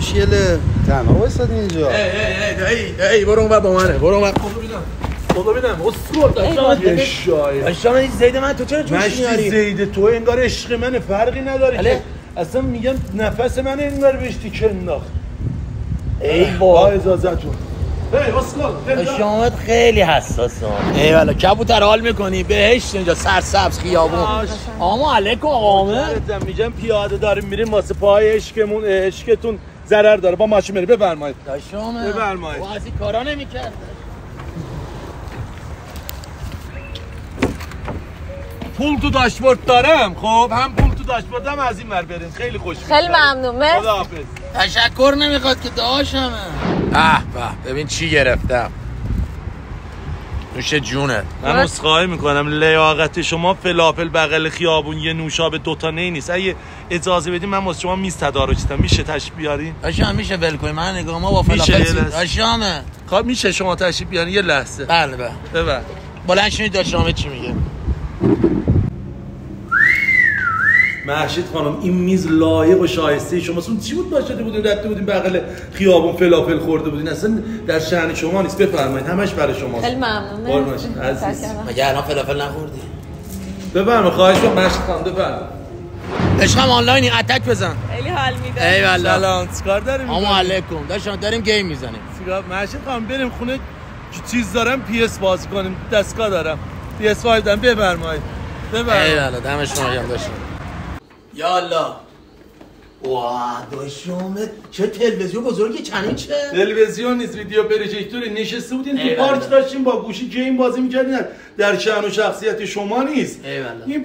خوشگله تنها وایسادی اینجا. ای برو اون با منه، برو اون خدا ببینم اسکور داشتم زید من تو چرا جوش میاری؟ زید تو انگار عشق منه، فرقی نداره که اصلا میگم نفس من انگار بهشتی که انداخت. ای با اجازهتون. اسکور شامت خیلی حساسه. ای والا کبوتر حال میکنی بهشت اینجا سرسبز خیابون. آما علیکم آقا میگم پیاده داریم میریم واسه پای عشقمون، عشقتون ضرر داره با ماشین بریم. بفرمایید داشتم بفرمایید. واسه کارا نمیکرد. پول تو داشبورد دارم، خب هم پول تو داشبوردم از این ور بریم. خیلی خوش می‌گذره. خیلی ممنون. مرسی. خداحافظ. تشکر نمیخواد که داشمه. به ببین چی گرفتم. نوش جونه. من عذرخواهی میکنم، لیاقت شما فلافل بغل خیابون یه نوشابه دوتا نیست. اگه اجازه بدین من واسه شما میز تدارک کردم، میشه تشریف بیارین؟ داشتم میشه ول کنی من نگاه ما با فلافل داشتم. خب میشه شما تشریف بیارین یه لحظه؟ بله ببر بلند شید داشتم چی میگه. محشید خانم این میز لایق و شایسته شماست. چی بود باشده بودین رفته بودین بغل خیابون فلافل خورده بودین؟ اصلا در شأن شما نیست. بفرمایید همش برای شماست. خیلی ممنون. عزیز مگه الان فلافل نخوردی؟ بفرمایید خواهش می‌کنم محشید خانم بفرمایید. عشقم آنلاینی اتک بزن. خیلی حال میده. ای والله سلام چیکار داریم؟ سلام علیکم. داریم گیم میزنیم. چیکار محشید خانم بریم خونه چیز دارم پی اس بازی کنیم. دستگاه دارم. پی اس 5 دارم. بفرمایید. ای والله دم شما گرم داشتم. یا الله واه داشتم چه تلویزیون بزرگی چنین چه؟ تلویزیون نیست ویدیو پروژکتور. نشسته بودین تو پارک داشتیم با گوشی گیم بازی می‌کردین. در شأن و شخصیت شما نیست. این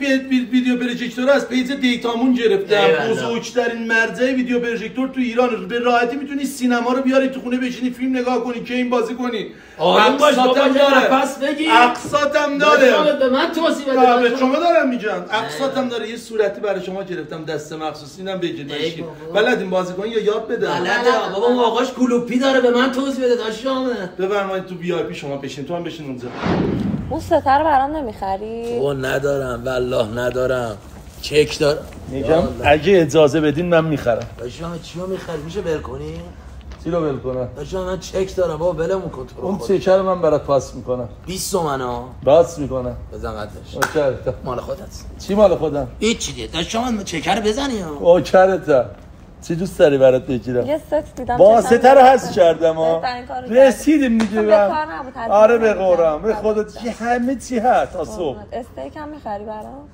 ویدیو پروژکتور از پیج دیتامون گرفتم. بزرگترین مرجع ویدیو پروژکتور تو ایران. به راحتی میتونی سینما رو بیاری تو خونه بشینی فیلم نگاه کنی، گیم بازی کنی. اقساطم داره. پس بگی. اقساطم داره. به من توضیح بده. به شما دارم میگم. اقساطم داره. یه صورتی برای شما گرفتم دست مخصوصی اینم بگید. بلدین بازی کنین یا یاد بده؟ بلده بابا اون آقاش کلوپی داره به من توضیح بده داشتم. بفرمایید تو وی آی پی شما بشین. تو هم بشین اونجا. اون ستاره برام نمیخری؟ او ندارم والله ندارم. چک دارم. میگم اگه اجازه بدین من میخرم. داشتم چیو میخری میشه ول کنی؟ چی رو ول کنم؟ داشتم من چک دارم بابا ولمون کن تو. اون چک رو من برات پاس میکنم. 20 تومنا. پاس میکنم. بزن قدش. اوکرتا. مال خودت. چی مال خودم؟ هیچ چیزی. داشتم من چک رو بزنی ها. اوکرتا. چی دوست داری برات بگیرم؟ یه ست دیدم. واسطه رو حذف کردم ها. رسیدیم دیگه. آره به قرآن. به خودت همه چی هست تا صبح. استیک هم میخری برام؟